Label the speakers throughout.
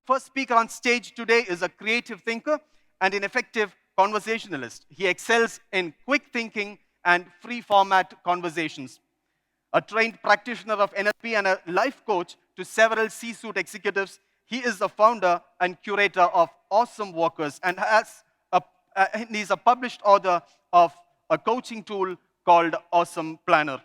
Speaker 1: first speaker on stage today is a creative thinker and an effective conversationalist. He excels in quick thinking and free format conversations. A trained practitioner of NLP and a life coach to several C-suite executives, he is the founder and curator of Awesome Workers and he's a published author of a coaching tool called Awesome Planner.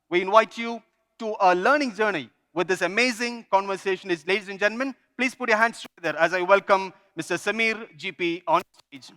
Speaker 1: We invite you to a learning journey with this amazing conversationalist. Ladies and gentlemen, please put your hands together as I welcome Mr. Samir Geepee on stage.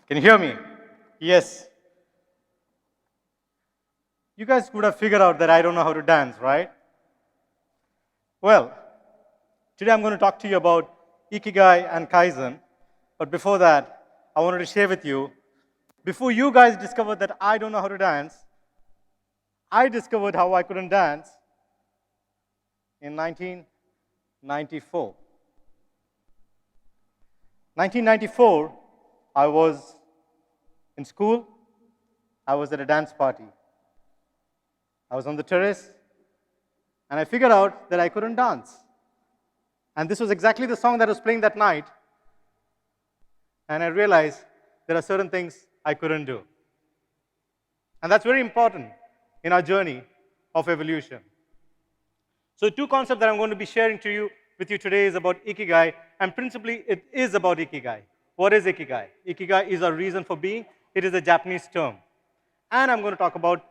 Speaker 2: Can you hear me? Yes. You guys could have figured out that I don't know how to dance, right? Well, today I'm going to talk to you about Ikigai and Kaizen. But before that, I wanted to share with you, before you guys discovered that I don't know how to dance, I discovered how I couldn't dance in 1994. 1994, I was in school. I was at a dance party. I was on the terrace, and I figured out that I couldn't dance. And this was exactly the song that was playing that night. And I realized there are certain things I couldn't do. And that's very important in our journey of evolution. So two concepts that I'm going to be sharing with you today is about Ikigai, and principally it is about Ikigai. What is Ikigai? Ikigai is our reason for being. It is a Japanese term. And I'm going to talk about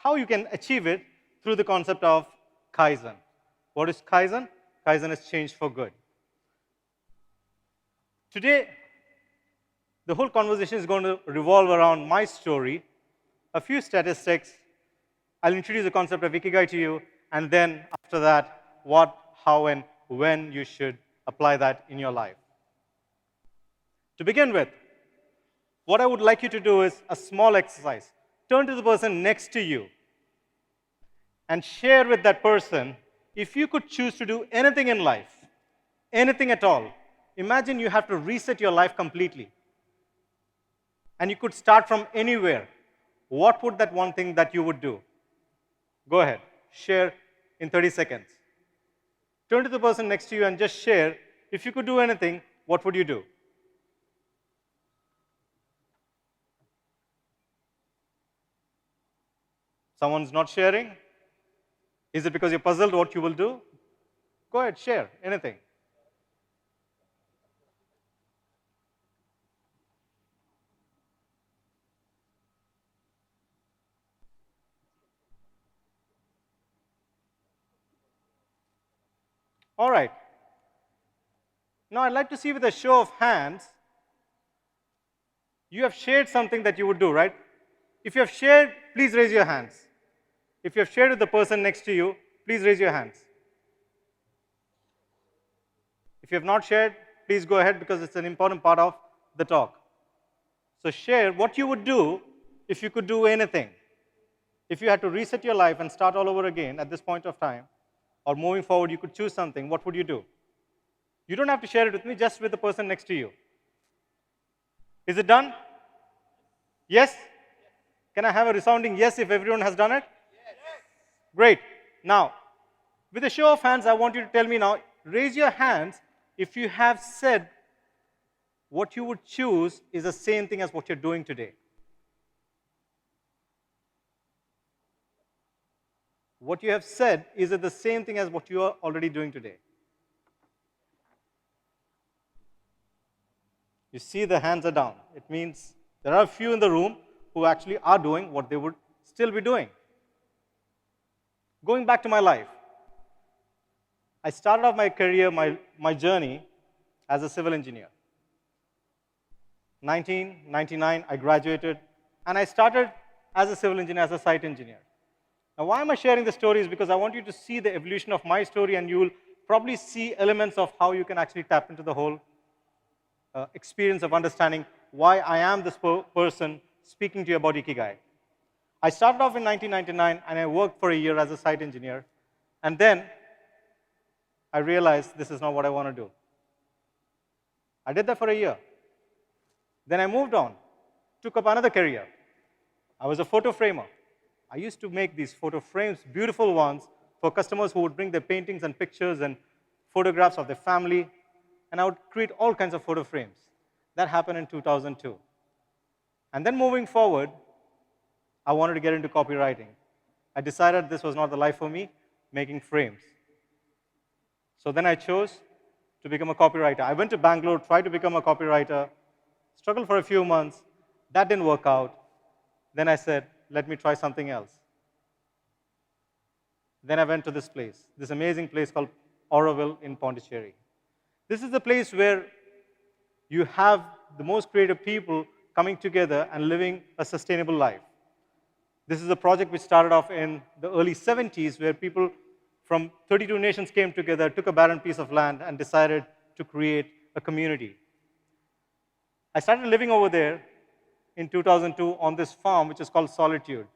Speaker 2: how you can achieve it through the concept of Kaizen. What is Kaizen? Kaizen is change for good. Today, the whole conversation is going to revolve around my story, a few statistics. I'll introduce the concept of Ikigai to you, and then after that, what, how, and when you should apply that in your life. To begin with, what I would like you to do is a small exercise. Turn to the person next to you and share with that person, if you could choose to do anything in life, anything at all, imagine you have to reset your life completely. And you could start from anywhere. What would that one thing that you would do? Go ahead, share in 30 seconds. Turn to the person next to you and just share, if you could do anything, what would you do? Someone's not sharing? Is it because you're puzzled what you will do? Go ahead, share anything. All right. Now I'd like to see with a show of hands, you have shared something that you would do, right? If you have shared, please raise your hands. If you have shared with the person next to you, please raise your hands. If you have not shared, please go ahead because it's an important part of the talk. So share what you would do if you could do anything. If you had to reset your life and start all over again at this point of time, or moving forward, you could choose something, what would you do? You don't have to share it with me, just with the person next to you. Is it done? Yes? Can I have a resounding yes if everyone has done it? Yes. Great. Now, with a show of hands, I want you to tell me now, raise your hands if you have said what you would choose is the same thing as what you're doing today. What you have said, is it the same thing as what you are already doing today? You see the hands are down. It means there are a few in the room who actually are doing what they would still be doing. Going back to my life, I started off my career, my journey as a civil engineer. 1999, I graduated, and I started as a civil engineer, as a site engineer. Now, why am I sharing the story is because I want you to see the evolution of my story, and you'll probably see elements of how you can actually tap into the whole experience of understanding why I am this person speaking to you about Ikigai. I started off in 1999, and I worked for a year as a site engineer, and then I realized this is not what I want to do. I did that for a year. Then I moved on, took up another career. I was a photo framer. I used to make these photo frames, beautiful ones, for customers who would bring their paintings and pictures and photographs of their family, and I would create all kinds of photo frames. That happened in 2002. And then moving forward, I wanted to get into copywriting. I decided this was not the life for me, making frames. So then I chose to become a copywriter. I went to Bangalore, tried to become a copywriter, struggled for a few months. That didn't work out. Then I said, let me try something else. Then I went to this place, this amazing place called Auroville in Pondicherry. This is the place where you have the most creative people coming together and living a sustainable life. This is a project which started off in the early 70s, where people from 32 nations came together, took a barren piece of land, and decided to create a community. I started living over there in 2002 on this farm, which is called Solitude.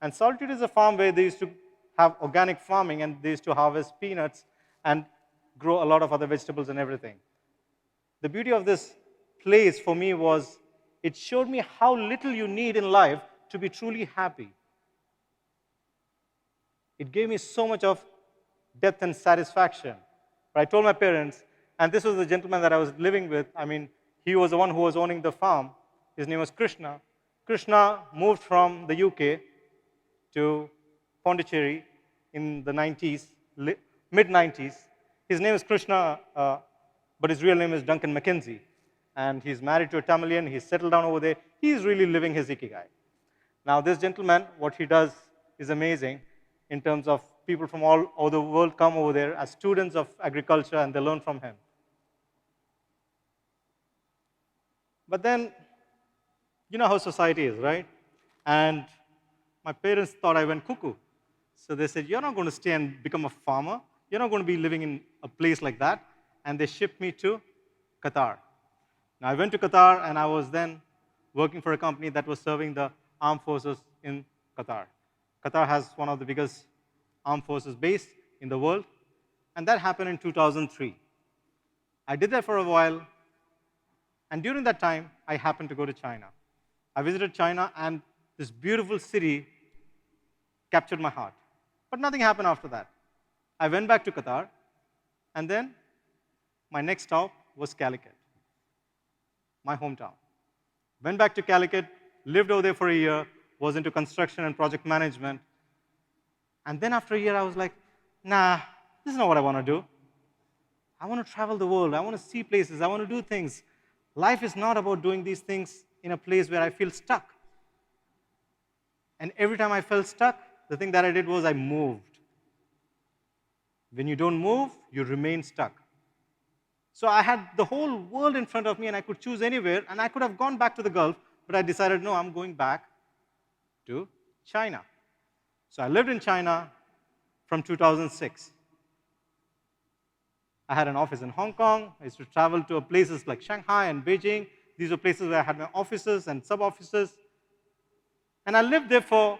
Speaker 2: And Solitude is a farm where they used to have organic farming, and they used to harvest peanuts and grow a lot of other vegetables and everything. The beauty of this place for me was it showed me how little you need in life to be truly happy. It gave me so much of depth and satisfaction. But I told my parents, and this was the gentleman that I was living with. I mean, he was the one who was owning the farm. His name was Krishna. Krishna moved from the UK to Pondicherry in the 90s, mid-90s. His name is Krishna, but his real name is Duncan McKenzie. And he's married to a Tamilian. He's settled down over there. He's really living his Ikigai. Now, this gentleman, what he does is amazing in terms of people from all over the world come over there as students of agriculture, and they learn from him. But then, you know how society is, right? And my parents thought I went cuckoo. So they said, you're not going to stay and become a farmer. You're not going to be living in a place like that. And they shipped me to Qatar. Now, I went to Qatar, and I was then working for a company that was serving the armed forces in Qatar. Qatar has one of the biggest armed forces base in the world, and that happened in 2003. I did that for a while, and during that time, I happened to go to China. I visited China, and this beautiful city captured my heart. But nothing happened after that. I went back to Qatar, and then my next stop was Calicut, my hometown. Went back to Calicut, lived over there for a year, was into construction and project management. And then after a year, I was like, nah, this is not what I want to do. I want to travel the world. I want to see places. I want to do things. Life is not about doing these things in a place where I feel stuck. And every time I felt stuck, the thing that I did was I moved. When you don't move, you remain stuck. So I had the whole world in front of me, and I could choose anywhere, and I could have gone back to the Gulf, but I decided, no, I'm going back to China. So I lived in China from 2006. I had an office in Hong Kong. I used to travel to places like Shanghai and Beijing. These were places where I had my offices and sub-offices. And I lived there for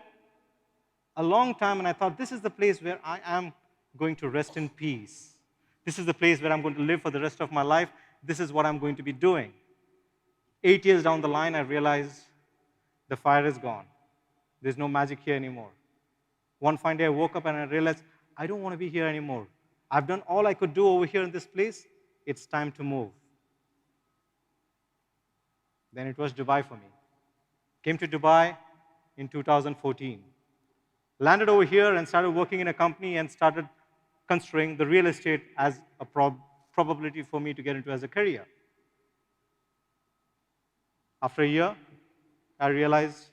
Speaker 2: a long time, and I thought, this is the place where I am going to rest in peace. This is the place where I'm going to live for the rest of my life. This is what I'm going to be doing. 8 years down the line, I realized the fire is gone. There's no magic here anymore. One fine day, I woke up and I realized, I don't want to be here anymore. I've done all I could do over here in this place. It's time to move. Then it was Dubai for me. Came to Dubai in 2014. Landed over here and started working in a company and started considering the real estate as a probability for me to get into as a career. After a year, I realized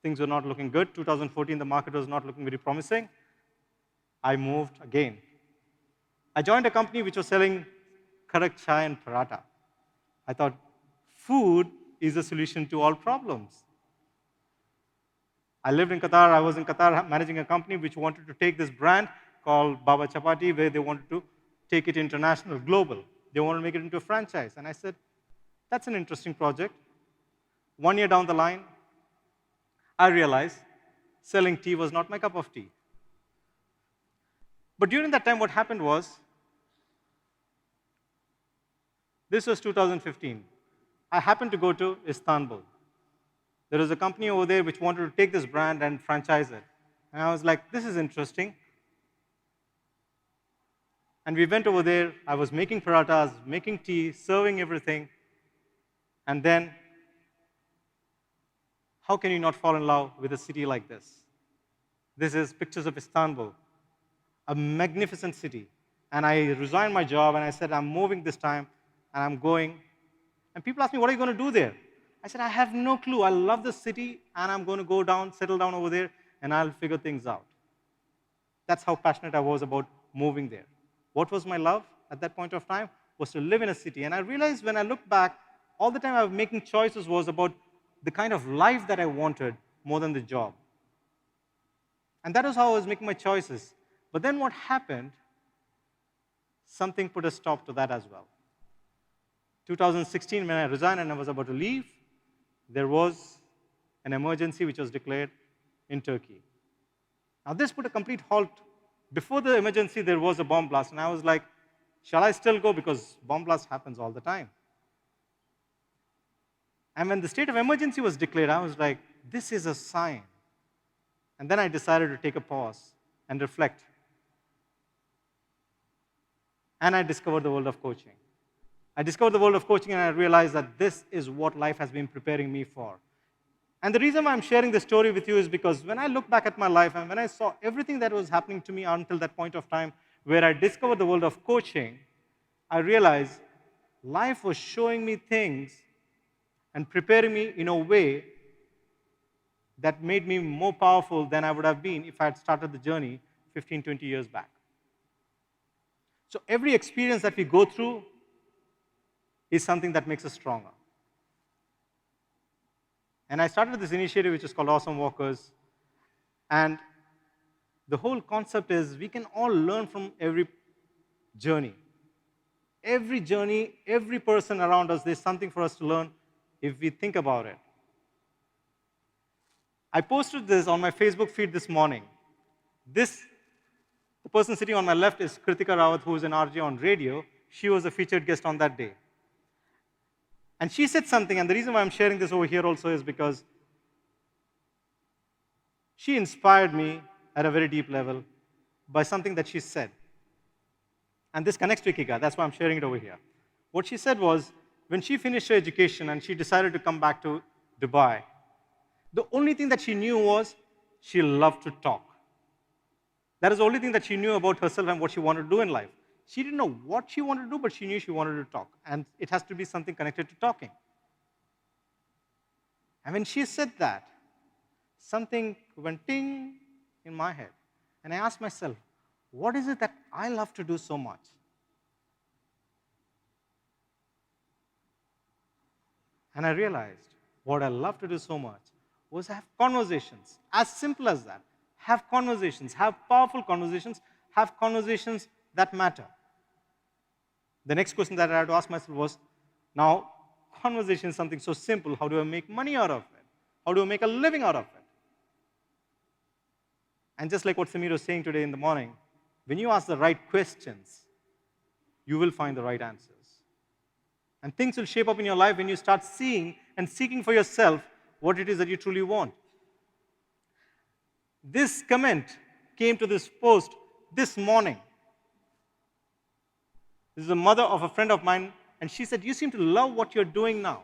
Speaker 2: things were not looking good. 2014, the market was not looking very promising. I moved again. I joined a company which was selling karak chai and paratha. I thought, food is a solution to all problems. I lived in Qatar. I was in Qatar managing a company which wanted to take this brand called Baba Chapati, where they wanted to take it international, global. They wanted to make it into a franchise. And I said, that's an interesting project. 1 year down the line, I realized selling tea was not my cup of tea. But during that time, what happened was, this was 2015. I happened to go to Istanbul. There was a company over there which wanted to take this brand and franchise it. And I was like, this is interesting. And we went over there. I was making parathas, making tea, serving everything. And then, how can you not fall in love with a city like this? This is pictures of Istanbul, a magnificent city. And I resigned my job and I said, I'm moving this time and I'm going. And people ask me, what are you going to do there? I said, I have no clue. I love the city and I'm going to go down, settle down over there, and I'll figure things out. That's how passionate I was about moving there. What was my love at that point of time? Was to live in a city. And I realized when I look back, all the time I was making choices was about the kind of life that I wanted more than the job. And that was how I was making my choices. But then what happened, something put a stop to that as well. 2016, when I resigned and I was about to leave, there was an emergency which was declared in Turkey. Now, this put a complete halt. Before the emergency, there was a bomb blast, and I was like, shall I still go? Because bomb blast happens all the time. And when the state of emergency was declared, I was like, this is a sign. And then I decided to take a pause and reflect. And I discovered the world of coaching. I discovered the world of coaching and I realized that this is what life has been preparing me for. And the reason why I'm sharing this story with you is because when I look back at my life and when I saw everything that was happening to me until that point of time where I discovered the world of coaching, I realized life was showing me things and preparing me in a way that made me more powerful than I would have been if I had started the journey 15, 20 years back. So every experience that we go through is something that makes us stronger. And I started this initiative which is called Awesome Walkers. And the whole concept is we can all learn from every journey. Every journey, every person around us, there's something for us to learn if we think about it. I posted this on my Facebook feed this morning. The person sitting on my left is Kritika Rawat, who is an RJ on radio. She was a featured guest on that day. And she said something, and the reason why I'm sharing this over here also is because she inspired me at a very deep level by something that she said. And this connects to Ikigai, that's why I'm sharing it over here. What she said was, when she finished her education and she decided to come back to Dubai, the only thing that she knew was she loved to talk. That is the only thing that she knew about herself and what she wanted to do in life. She didn't know what she wanted to do, but she knew she wanted to talk. And it has to be something connected to talking. And when she said that, something went ting in my head. And I asked myself, what is it that I love to do so much? And I realized what I love to do so much was have conversations, as simple as that. Have conversations, have powerful conversations, have conversations that matter. The next question that I had to ask myself was, now, conversation is something so simple, how do I make money out of it? How do I make a living out of it? And just like what Samir was saying today in the morning, when you ask the right questions, you will find the right answers. And things will shape up in your life when you start seeing and seeking for yourself what it is that you truly want. This comment came to this post this morning. This is the mother of a friend of mine, and she said, you seem to love what you're doing now.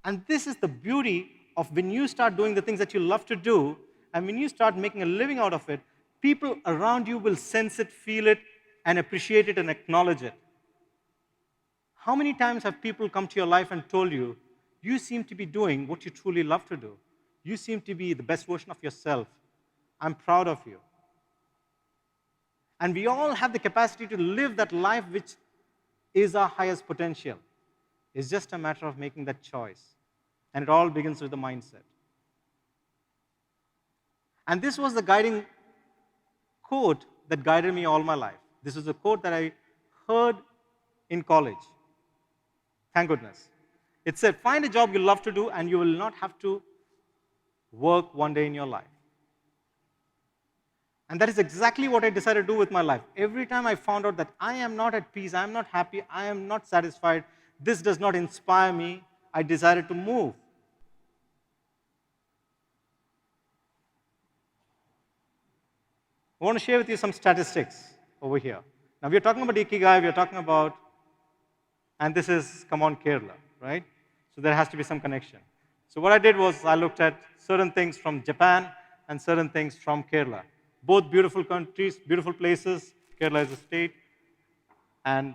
Speaker 2: And this is the beauty of when you start doing the things that you love to do, and when you start making a living out of it, people around you will sense it, feel it, and appreciate it and acknowledge it. How many times have people come to your life and told you, you seem to be doing what you truly love to do. You seem to be the best version of yourself. I'm proud of you. And we all have the capacity to live that life which is our highest potential. It's just a matter of making that choice. And it all begins with the mindset. And this was the guiding quote that guided me all my life. This is a quote that I heard in college. Thank goodness. It said, find a job you love to do and you will not have to work one day in your life. And that is exactly what I decided to do with my life. Every time I found out that I am not at peace, I am not happy, I am not satisfied, this does not inspire me, I decided to move. I want to share with you some statistics over here. Now, we are talking about Ikigai, we are talking about, and this is, come on, Kerala, right? So there has to be some connection. So what I did was I looked at certain things from Japan and certain things from Kerala. Both beautiful countries, beautiful places. Kerala is a state. And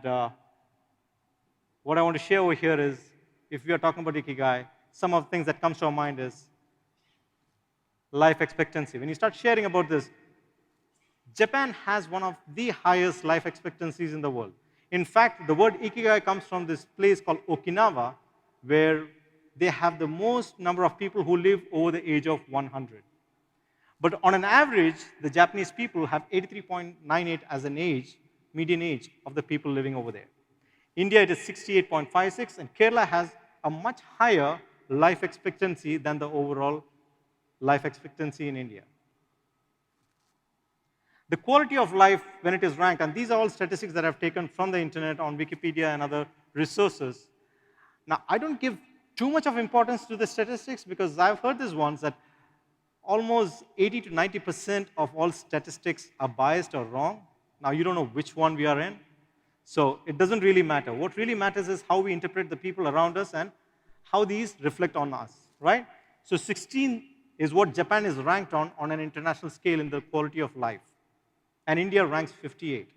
Speaker 2: what I want to share over here is, if we are talking about Ikigai, some of the things that comes to our mind is life expectancy. When you start sharing about this, Japan has one of the highest life expectancies in the world. In fact, the word Ikigai comes from this place called Okinawa, where they have the most number of people who live over the age of 100. But on an average, the Japanese people have 83.98 as an age, median age of the people living over there. India, it is 68.56, and Kerala has a much higher life expectancy than the overall life expectancy in India. The quality of life, when it is ranked, and these are all statistics that I've taken from the internet on Wikipedia and other resources. Now, I don't give too much of importance to the statistics because I've heard this once that almost 80 to 90% of all statistics are biased or wrong. Now, you don't know which one we are in. So it doesn't really matter. What really matters is how we interpret the people around us and how these reflect on us, right? So 16 is what Japan is ranked on an international scale in the quality of life. And India ranks 58.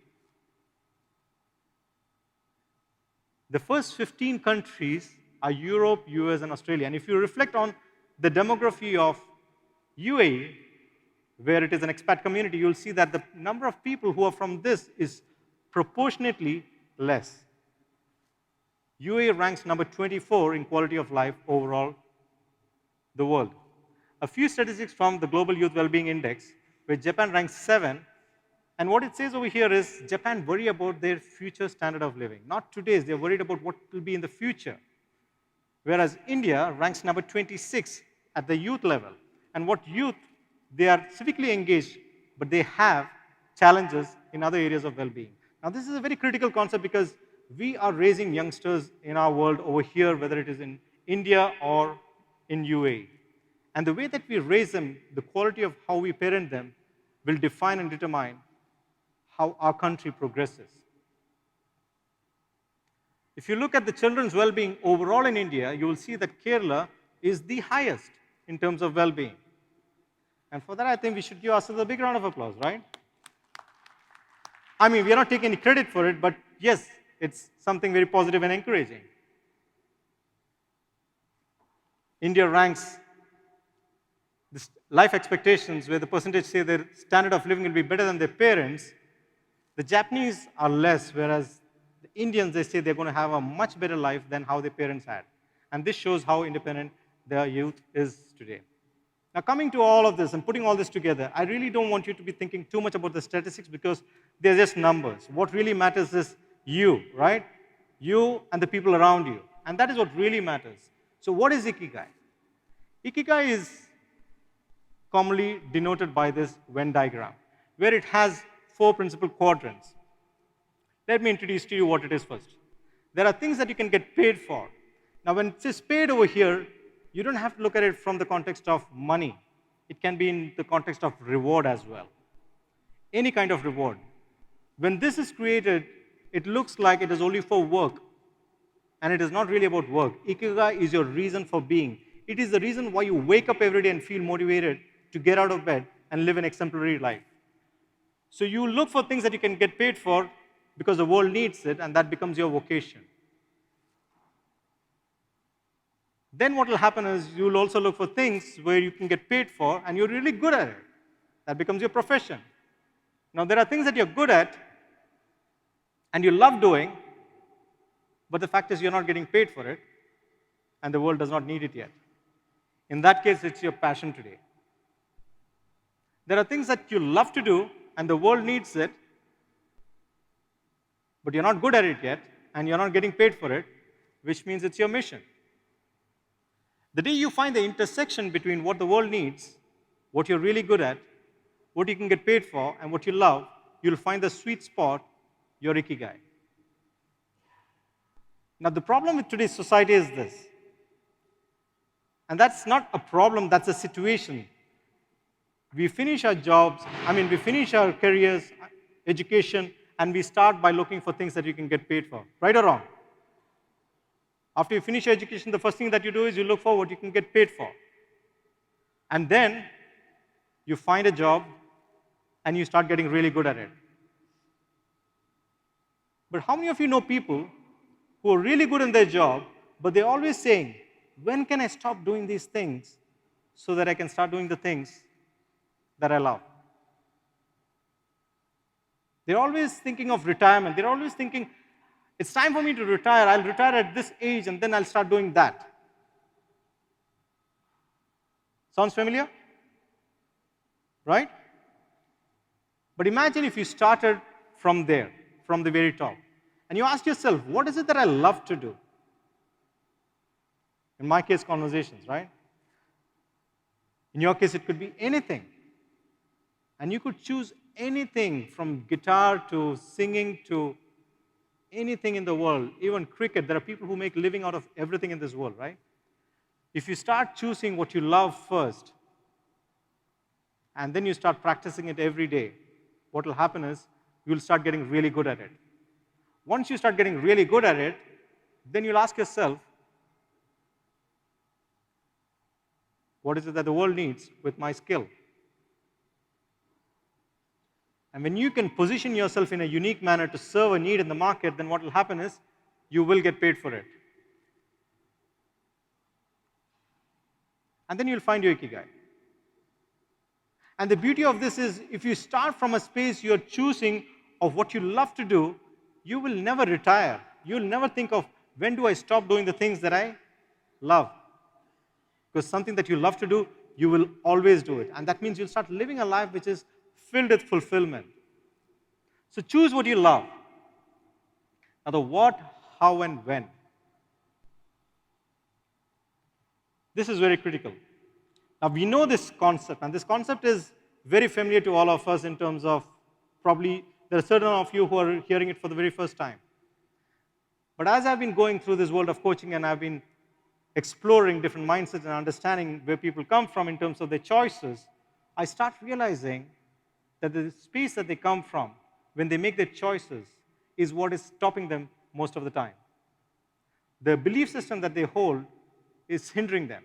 Speaker 2: The first 15 countries are Europe, US, and Australia. And if you reflect on the demography of UAE, where it is an expat community, you'll see that the number of people who are from this is proportionately less. UAE ranks number 24 in quality of life overall the world. A few statistics from the Global Youth Wellbeing Index, where Japan ranks 7. And what it says over here is Japan worry about their future standard of living. Not today's, they're worried about what will be in the future. Whereas India ranks number 26 at the youth level. And what youth, they are civically engaged, but they have challenges in other areas of well-being. Now, this is a very critical concept because we are raising youngsters in our world over here, whether it is in India or in UAE. And the way that we raise them, the quality of how we parent them, will define and determine how our country progresses. If you look at the children's well-being overall in India, you will see that Kerala is the highest in terms of well-being. And for that, I think we should give ourselves a big round of applause, right? I mean, we are not taking any credit for it, but yes, it's something very positive and encouraging. India ranks the life expectations, where the percentage say their standard of living will be better than their parents. The Japanese are less, whereas the Indians, they say they're going to have a much better life than how their parents had. And this shows how independent their youth is today. Now, coming to all of this and putting all this together, I really don't want you to be thinking too much about the statistics because they're just numbers. What really matters is you, right? You and the people around you. And that is what really matters. So what is Ikigai? Ikigai is commonly denoted by this Venn diagram, where it has 4 principal quadrants. Let me introduce to you what it is first. There are things that you can get paid for. Now, when it says paid over here, you don't have to look at it from the context of money. It can be in the context of reward as well. Any kind of reward. When this is created, it looks like it is only for work, and it is not really about work. Ikigai is your reason for being. It is the reason why you wake up every day and feel motivated to get out of bed and live an exemplary life. So you look for things that you can get paid for because the world needs it, and that becomes your vocation. Then what will happen is you will also look for things where you can get paid for, and you're really good at it. That becomes your profession. Now, there are things that you're good at, and you love doing, but the fact is you're not getting paid for it, and the world does not need it yet. In that case, it's your passion today. There are things that you love to do and the world needs it, but you're not good at it yet and you're not getting paid for it, which means it's your mission. The day you find the intersection between what the world needs, what you're really good at, what you can get paid for, and what you love, you'll find the sweet spot, your Ikigai. Now, the problem with today's society is this, and that's not a problem, that's a situation. We finish our jobs, we finish our careers, education, and we start by looking for things that you can get paid for, right or wrong? After you finish your education, the first thing that you do is you look for what you can get paid for. And then you find a job and you start getting really good at it. But how many of you know people who are really good in their job, but they're always saying, when can I stop doing these things so that I can start doing the things that I love? They're always thinking of retirement. They're always thinking, it's time for me to retire. I'll retire at this age and then I'll start doing that. Sounds familiar? Right? But imagine if you started from there, from the very top, and you ask yourself, what is it that I love to do? In my case, conversations, right? In your case, it could be anything. And you could choose anything from guitar to singing to anything in the world, even cricket. There are people who make a living out of everything in this world, right? If you start choosing what you love first, and then you start practicing it every day, what will happen is you'll start getting really good at it. Once you start getting really good at it, then you'll ask yourself, what is it that the world needs with my skill? And when you can position yourself in a unique manner to serve a need in the market, then what will happen is you will get paid for it. And then you'll find your Ikigai. And the beauty of this is, if you start from a space you're choosing of what you love to do, you will never retire. You'll never think of, when do I stop doing the things that I love? Because something that you love to do, you will always do it. And that means you'll start living a life which is filled with fulfillment. So choose what you love. Now the what, how, and when. This is very critical. Now we know this concept, and this concept is very familiar to all of us in terms of, probably there are certain of you who are hearing it for the very first time. But as I've been going through this world of coaching and I've been exploring different mindsets and understanding where people come from in terms of their choices, I start realizing that the space that they come from when they make their choices is what is stopping them most of the time. The belief system that they hold is hindering them.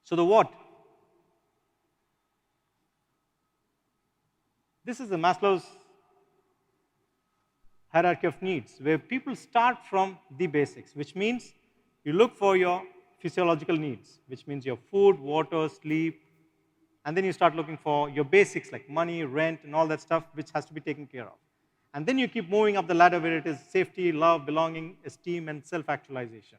Speaker 2: So the what? This is the Maslow's hierarchy of needs, where people start from the basics, which means you look for your physiological needs, which means your food, water, sleep, and then you start looking for your basics like money, rent, and all that stuff which has to be taken care of. And then you keep moving up the ladder where it is safety, love, belonging, esteem, and self-actualization.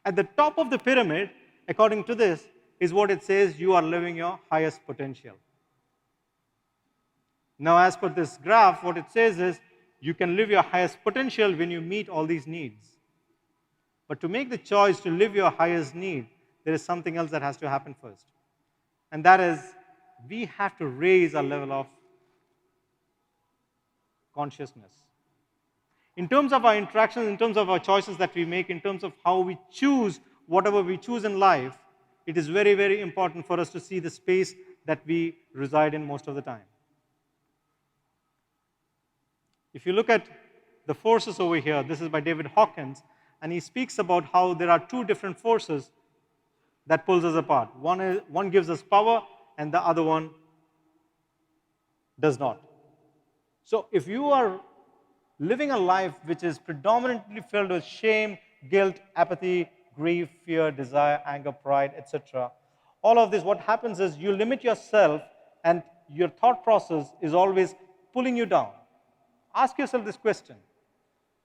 Speaker 2: At the top of the pyramid, according to this, is what it says, you are living your highest potential. Now, as per this graph, what it says is, you can live your highest potential when you meet all these needs. But to make the choice to live your highest need, there is something else that has to happen first. And that is, we have to raise our level of consciousness. In terms of our interactions, in terms of our choices that we make, in terms of how we choose whatever we choose in life, it is very, very important for us to see the space that we reside in most of the time. If you look at the forces over here, this is by David Hawkins, and he speaks about how there are two different forces that pulls us apart. One gives us power, and the other one does not. So if you are living a life which is predominantly filled with shame, guilt, apathy, grief, fear, desire, anger, pride, etc., all of this, what happens is you limit yourself, and your thought process is always pulling you down. Ask yourself this question.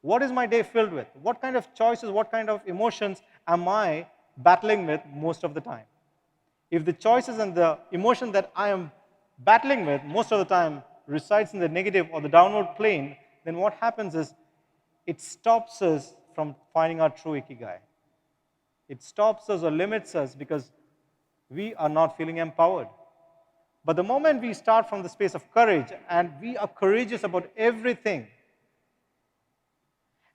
Speaker 2: What is my day filled with? What kind of choices, what kind of emotions am I battling with most of the time? If the choices and the emotion that I am battling with most of the time resides in the negative or the downward plane, then what happens is it stops us from finding our true Ikigai. It stops us or limits us because we are not feeling empowered. But the moment we start from the space of courage and we are courageous about everything,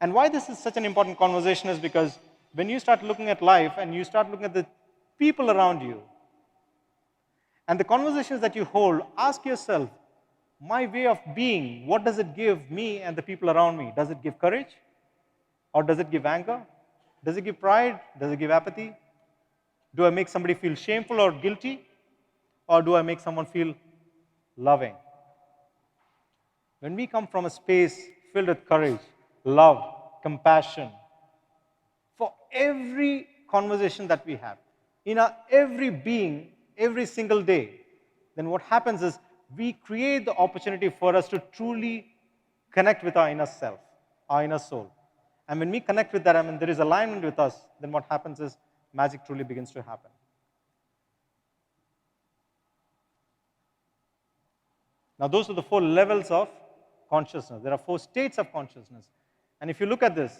Speaker 2: and why this is such an important conversation is because when you start looking at life and you start looking at the people around you and the conversations that you hold, ask yourself, my way of being, what does it give me and the people around me? Does it give courage? Or does it give anger? Does it give pride? Does it give apathy? Do I make somebody feel shameful or guilty? Or do I make someone feel loving? When we come from a space filled with courage, love, compassion, for every conversation that we have, in our every being, every single day, then what happens is we create the opportunity for us to truly connect with our inner self, our inner soul. And when we connect with that, I mean, there is alignment with us, then what happens is magic truly begins to happen. Now, those are the 4 levels of consciousness. There are 4 states of consciousness. And if you look at this,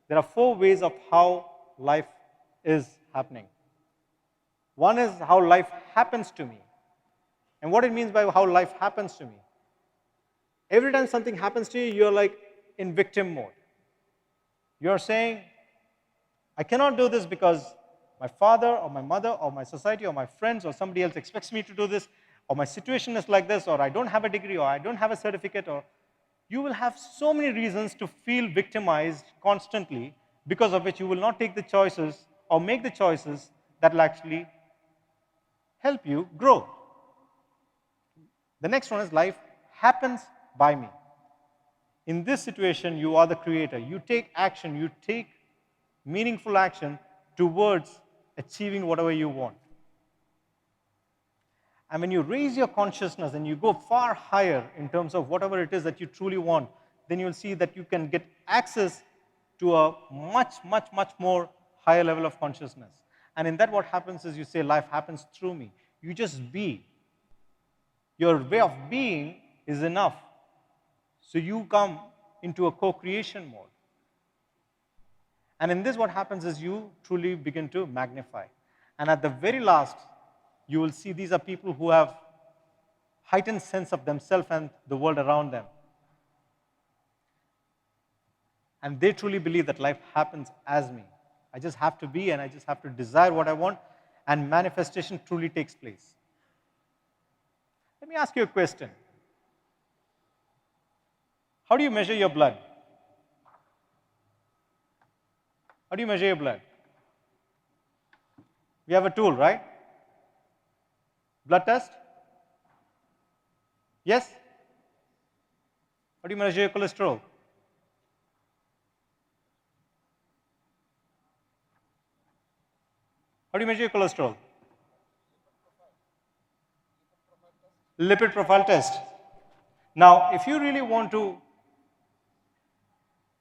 Speaker 2: there are 4 ways of how life is happening. One is how life happens to me. And what it means by how life happens to me. Every time something happens to you, you're like in victim mode. You're saying, I cannot do this because my father or my mother or my society or my friends or somebody else expects me to do this, or my situation is like this, or I don't have a degree, or I don't have a certificate, or you will have so many reasons to feel victimized constantly, because of which you will not take the choices or make the choices that will actually help you grow. The next one is life happens by me. In this situation, you are the creator. You take action, you take meaningful action towards achieving whatever you want. And when you raise your consciousness and you go far higher in terms of whatever it is that you truly want, then you'll see that you can get access to a much, much, much more higher level of consciousness. And in that, what happens is you say, life happens through me. You just be. Your way of being is enough. So you come into a co-creation mode. And in this, what happens is you truly begin to magnify. And at the very last, you will see these are people who have heightened sense of themselves and the world around them. And they truly believe that life happens as me. I just have to be and I just have to desire what I want, and manifestation truly takes place. Let me ask you a question. How do you measure your blood? How do you measure your blood? We have a tool, right? Blood test? Yes? How do you measure your cholesterol? How do you measure your cholesterol? Lipid profile test. Now, if you really want to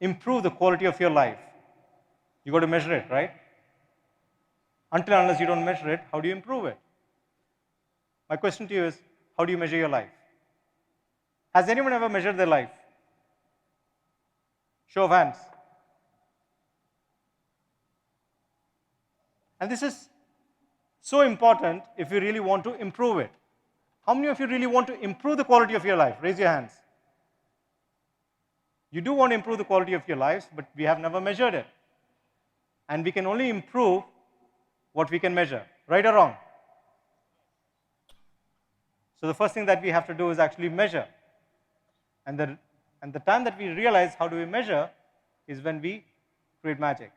Speaker 2: improve the quality of your life, you got to measure it, right? Until unless you don't measure it, how do you improve it? My question to you is, how do you measure your life? Has anyone ever measured their life? Show of hands. And this is so important if you really want to improve it. How many of you really want to improve the quality of your life? Raise your hands. You do want to improve the quality of your lives, but we have never measured it. And we can only improve what we can measure, right or wrong? So the first thing that we have to do is actually measure. And the time that we realize how do we measure is when we create magic.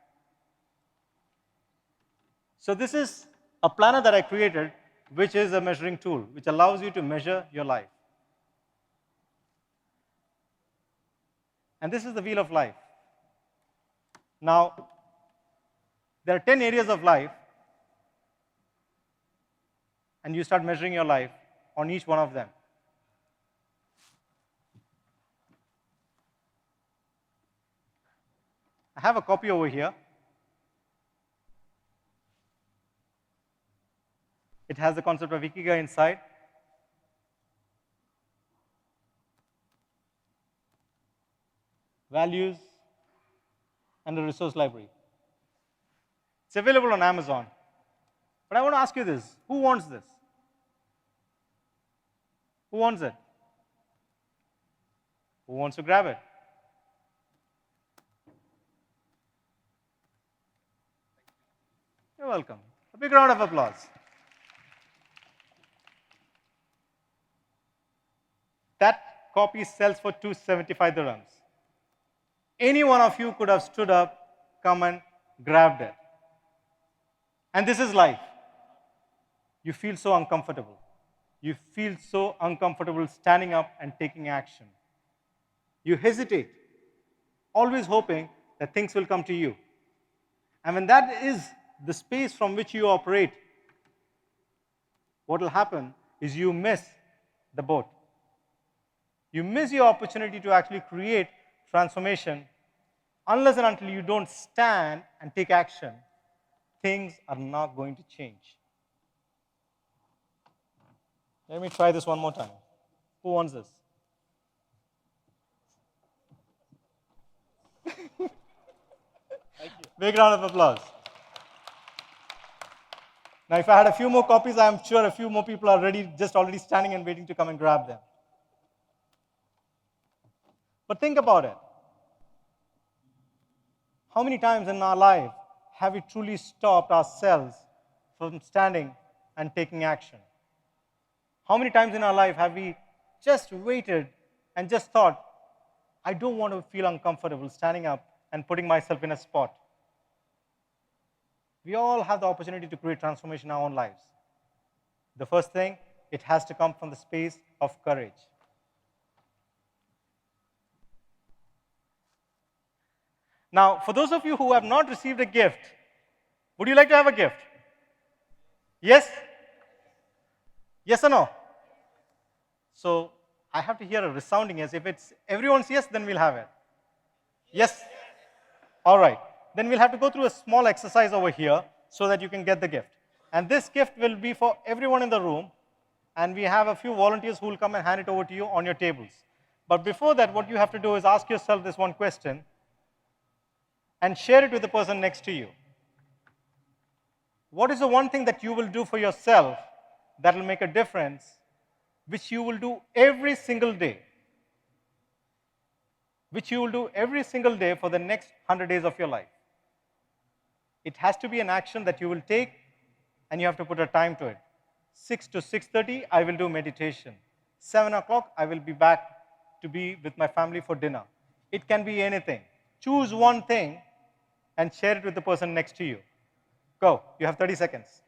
Speaker 2: So this is a planner that I created, which is a measuring tool, which allows you to measure your life. And this is the wheel of life. Now, there are 10 areas of life, and you start measuring your life on each one of them. I have a copy over here. It has the concept of Ikigai inside. Values, and a resource library. It's available on Amazon. But I want to ask you this. Who wants this? Who wants it? Who wants to grab it? You're welcome. A big round of applause. That copy sells for 275 dirhams. Any one of you could have stood up, come and grabbed it. And this is life. You feel so uncomfortable. You feel so uncomfortable standing up and taking action. You hesitate, always hoping that things will come to you. And when that is the space from which you operate, what will happen is you miss the boat. You miss your opportunity to actually create transformation. Unless and until you don't stand and take action, things are not going to change. Let me try this one more time. Who wants this? Big round of applause. Now, if I had a few more copies, I'm sure a few more people are ready, just already standing and waiting to come and grab them. But think about it. How many times in our life have we truly stopped ourselves from standing and taking action? How many times in our life have we just waited and just thought, I don't want to feel uncomfortable standing up and putting myself in a spot? We all have the opportunity to create transformation in our own lives. The first thing, it has to come from the space of courage. Now, for those of you who have not received a gift, would you like to have a gift? Yes? Yes or no? So, I have to hear a resounding yes. If it's everyone's yes, then we'll have it. Yes? All right. Then we'll have to go through a small exercise over here so that you can get the gift. And this gift will be for everyone in the room. And we have a few volunteers who will come and hand it over to you on your tables. But before that, what you have to do is ask yourself this one question and share it with the person next to you. What is the one thing that you will do for yourself that will make a difference, which you will do every single day? Which you will do every single day for the next 100 days of your life. It has to be an action that you will take, and you have to put a time to it. 6 to 6:30, I will do meditation. 7 o'clock, I will be back to be with my family for dinner. It can be anything. Choose one thing and share it with the person next to you. Go. You have 30 seconds.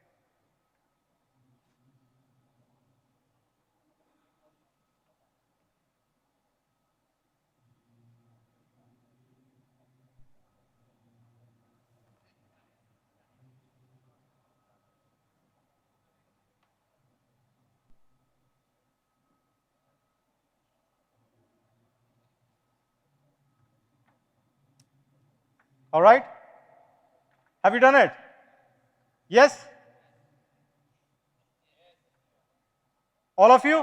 Speaker 2: All right? Have you done it? Yes? All of you?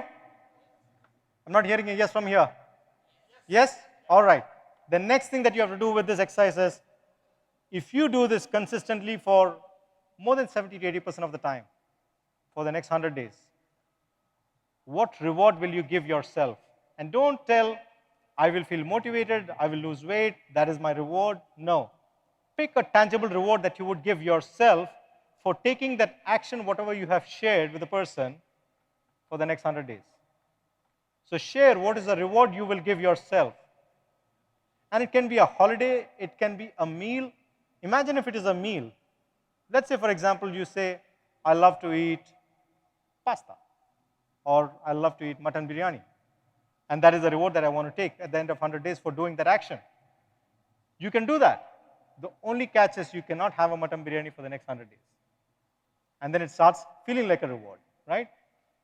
Speaker 2: I'm not hearing a yes from here. Yes? All right. The next thing that you have to do with this exercise is, if you do this consistently for more than 70 to 80% of the time for the next 100 days, what reward will you give yourself? And don't tell, I will feel motivated, I will lose weight, that is my reward. No. Pick a tangible reward that you would give yourself for taking that action, whatever you have shared with the person, for the next 100 days. So share what is the reward you will give yourself. And it can be a holiday, it can be a meal. Imagine if it is a meal. Let's say, for example, you say, I love to eat pasta, or I love to eat mutton biryani. And that is the reward that I want to take at the end of 100 days for doing that action. You can do that. The only catch is you cannot have a mutton biryani for the next 100 days. And then it starts feeling like a reward, right?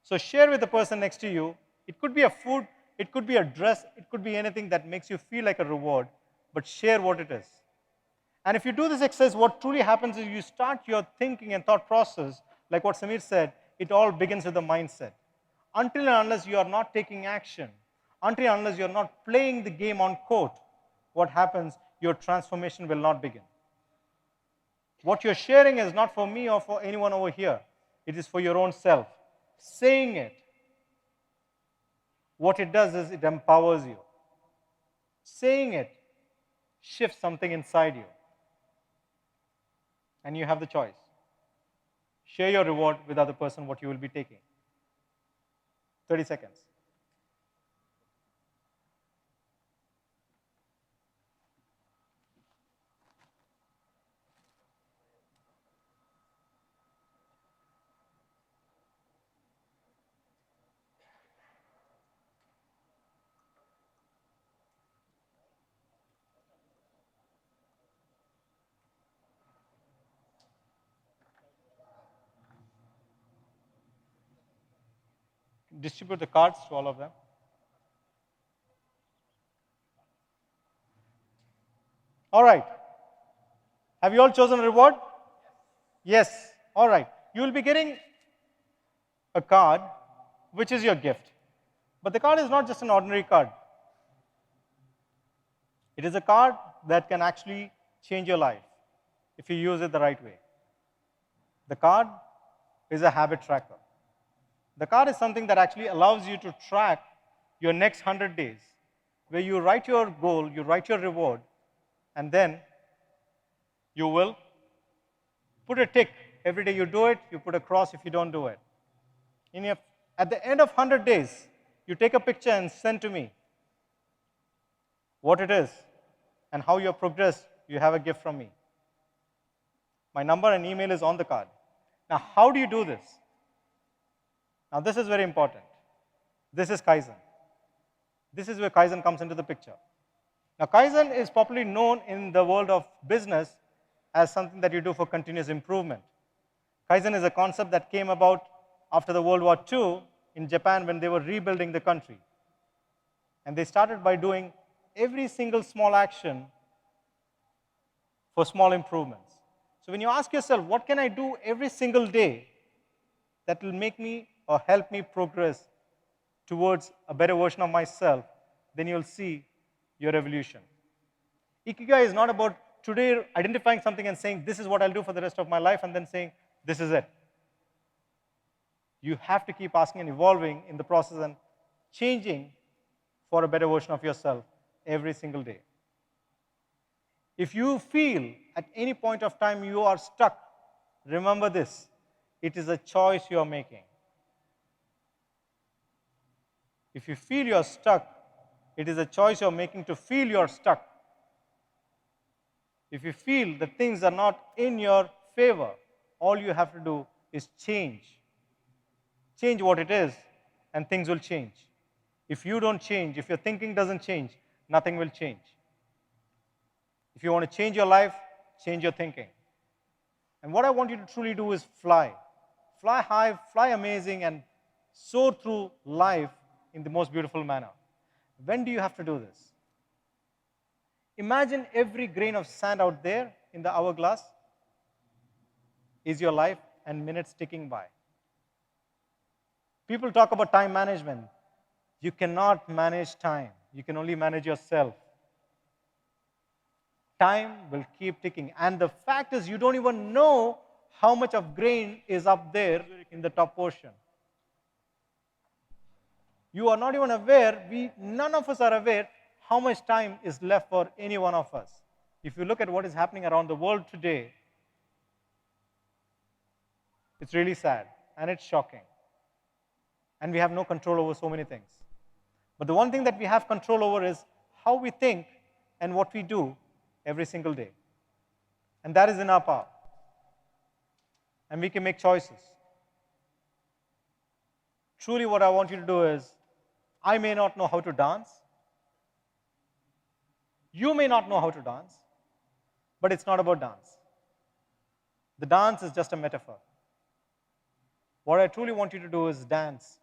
Speaker 2: So share with the person next to you. It could be a food, it could be a dress, it could be anything that makes you feel like a reward, but share what it is. And if you do this exercise, what truly happens is you start your thinking and thought process, like what Samir said, it all begins with the mindset. Until and unless you are not taking action, until and unless you are not playing the game on court, what happens? Your transformation will not begin. What you're sharing is not for me or for anyone over here. It is for your own self. Saying it, what it does is it empowers you. Saying it shifts something inside you. And you have the choice. Share your reward with the other person, what you will be taking. 30 seconds. Distribute the cards to all of them. All right. Have you all chosen a reward? Yes. All right. You will be getting a card, which is your gift. But the card is not just an ordinary card. It is a card that can actually change your life if you use it the right way. The card is a habit tracker. The card is something that actually allows you to track your next 100 days, where you write your goal, you write your reward, and then you will put a tick. Every day you do it, you put a cross if you don't do it. At the end of 100 days, you take a picture and send to me what it is and how you have progressed. You have a gift from me. My number and email is on the card. Now, how do you do this? Now, this is very important. This is Kaizen. This is where Kaizen comes into the picture. Now, Kaizen is popularly known in the world of business as something that you do for continuous improvement. Kaizen is a concept that came about after the World War II in Japan when they were rebuilding the country. And they started by doing every single small action for small improvements. So when you ask yourself, what can I do every single day that will make me or help me progress towards a better version of myself, then you'll see your evolution. Ikigai is not about today identifying something and saying, this is what I'll do for the rest of my life, and then saying, this is it. You have to keep asking and evolving in the process and changing for a better version of yourself every single day. If you feel at any point of time you are stuck, remember this. It is a choice you are making. If you feel you're stuck, it is a choice you're making to feel you're stuck. If you feel that things are not in your favor, all you have to do is change. Change what it is, and things will change. If you don't change, if your thinking doesn't change, nothing will change. If you want to change your life, change your thinking. And what I want you to truly do is fly. Fly high, fly amazing, and soar through life in the most beautiful manner. When do you have to do this? Imagine every grain of sand out there in the hourglass is your life and minutes ticking by. People talk about time management. You cannot manage time. You can only manage yourself. Time will keep ticking. And the fact is, you don't even know how much of grain is up there in the top portion. You are not even aware, none of us are aware how much time is left for any one of us. If you look at what is happening around the world today, it's really sad and it's shocking. And we have no control over so many things. But the one thing that we have control over is how we think and what we do every single day. And that is in our power. And we can make choices. Truly what I want you to do is, I may not know how to dance. You may not know how to dance, but it's not about dance. The dance is just a metaphor. What I truly want you to do is dance.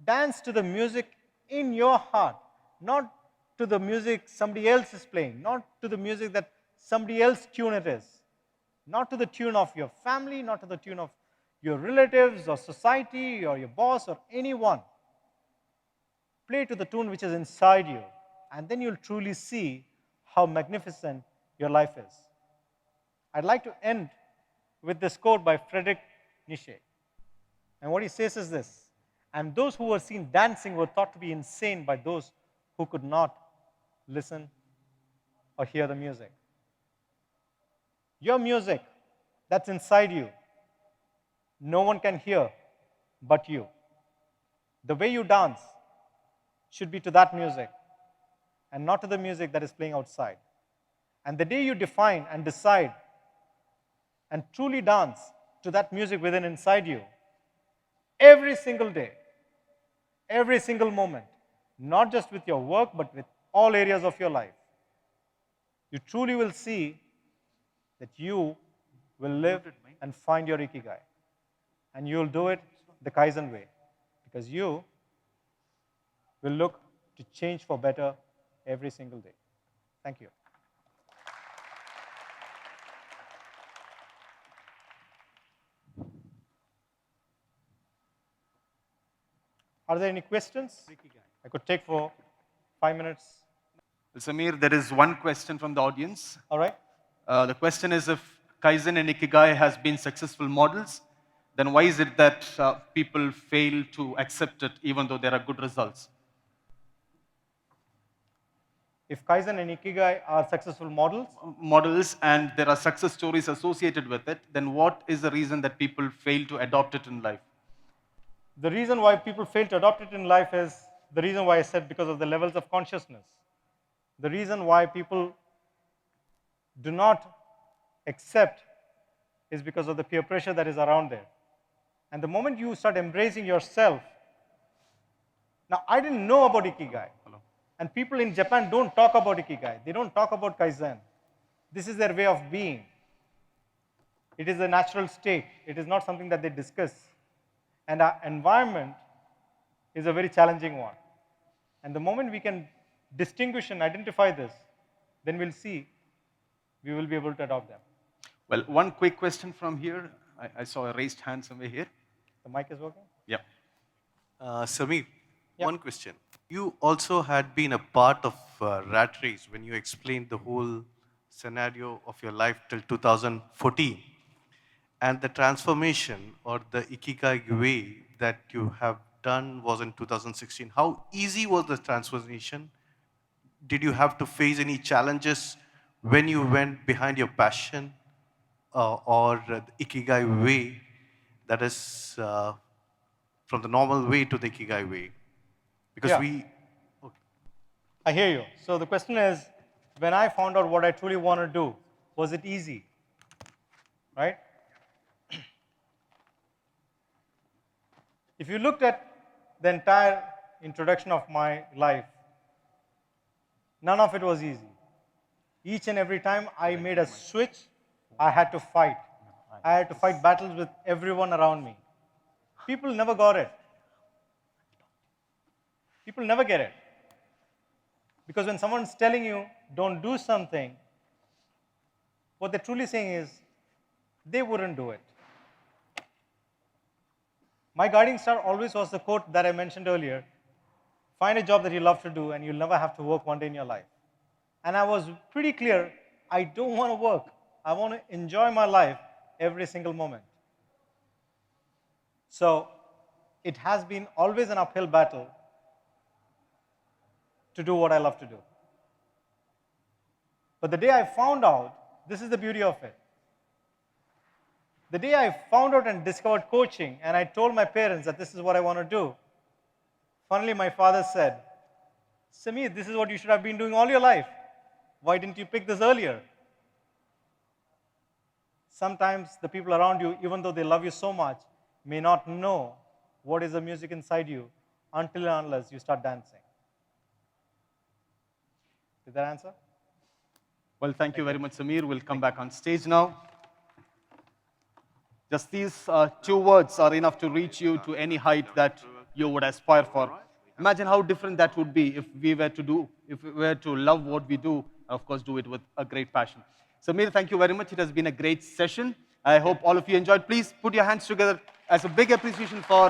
Speaker 2: Dance to the music in your heart, not to the music somebody else is playing, not to the music that somebody else's tune it is, not to the tune of your family, not to the tune of your relatives or society or your boss or anyone. Play to the tune which is inside you, and then you'll truly see how magnificent your life is. I'd like to end with this quote by Friedrich Nietzsche. And what he says is this: and those who were seen dancing were thought to be insane by those who could not listen or hear the music. Your music that's inside you, no one can hear but you. The way you dance should be to that music and not to the music that is playing outside. And the day you define and decide and truly dance to that music within inside you, every single day, every single moment, not just with your work, but with all areas of your life, you truly will see that you will live and find your Ikigai. And you will do it the Kaizen way, because you will look to change for better every single day. Thank you. Are there any questions? I could take for 5 minutes.
Speaker 1: Well, Samir, there is one question from the audience.
Speaker 2: All right.
Speaker 1: The question is, if Kaizen and Ikigai has been successful models, then why is it that people fail to accept it even though there are good results?
Speaker 2: If Kaizen and Ikigai are successful
Speaker 1: models and there are success stories associated with it, then what is the reason that people fail to adopt it in life?
Speaker 2: the reason why people fail to adopt it in life is the reason why I said because of the levels of consciousness. The reason why people do not accept is because of the peer pressure that is around there. And the moment you start embracing yourself, now I didn't know about Ikigai. And people in Japan don't talk about Ikigai. They don't talk about Kaizen. This is their way of being. It is a natural state. It is not something that they discuss. And our environment is a very challenging one. And the moment we can distinguish and identify this, then we'll see we will be able to adopt them.
Speaker 1: Well, one quick question from here. I saw a raised hand somewhere here.
Speaker 2: The mic is working?
Speaker 1: Yeah.
Speaker 3: Samir,
Speaker 2: Yeah.
Speaker 3: one question. You also had been a part of rat race when you explained the whole scenario of your life till 2014. And the transformation or the Ikigai way that you have done was in 2016. How easy was the transformation? Did you have to face any challenges when you went behind your passion or the Ikigai way, that is from the normal way to the Ikigai way? Because
Speaker 2: Yeah. I hear you. So the question is, when I found out what I truly want to do, was it easy? Right? If you looked at the entire introduction of my life, none of it was easy. Each and every time I made a switch, I had to fight. I had to fight battles with everyone around me. People never got it. People never get it. Because when someone's telling you, don't do something, what they're truly saying is, they wouldn't do it. My guiding star always was the quote that I mentioned earlier: find a job that you love to do and you'll never have to work one day in your life. And I was pretty clear, I don't want to work. I want to enjoy my life every single moment. So it has been always an uphill battle to do what I love to do. But the day I found out, this is the beauty of it. The day I found out and discovered coaching, and I told my parents that this is what I want to do, finally my father said, Samir, this is what you should have been doing all your life. Why didn't you pick this earlier? Sometimes the people around you, even though they love you so much, may not know what is the music inside you until and unless you start dancing. Did that answer?
Speaker 1: Well, thank you very much, Samir. We'll come back on stage now. Just these two words are enough to reach you to any height that you would aspire for. Imagine how different that would be if we were to love what we do, and of course, do it with a great passion. Samir, thank you very much. It has been a great session. I hope all of you enjoyed. Please put your hands together as a big appreciation for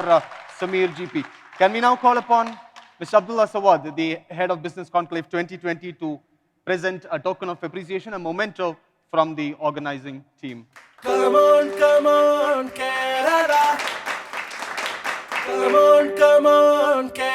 Speaker 1: Samir Geepee. Can we now call upon Mr. Abdullah Sawad, the head of Business Conclave 2020, to present a token of appreciation, a memento from the organizing team.
Speaker 4: Come on, Kerala. Come on, Kerala.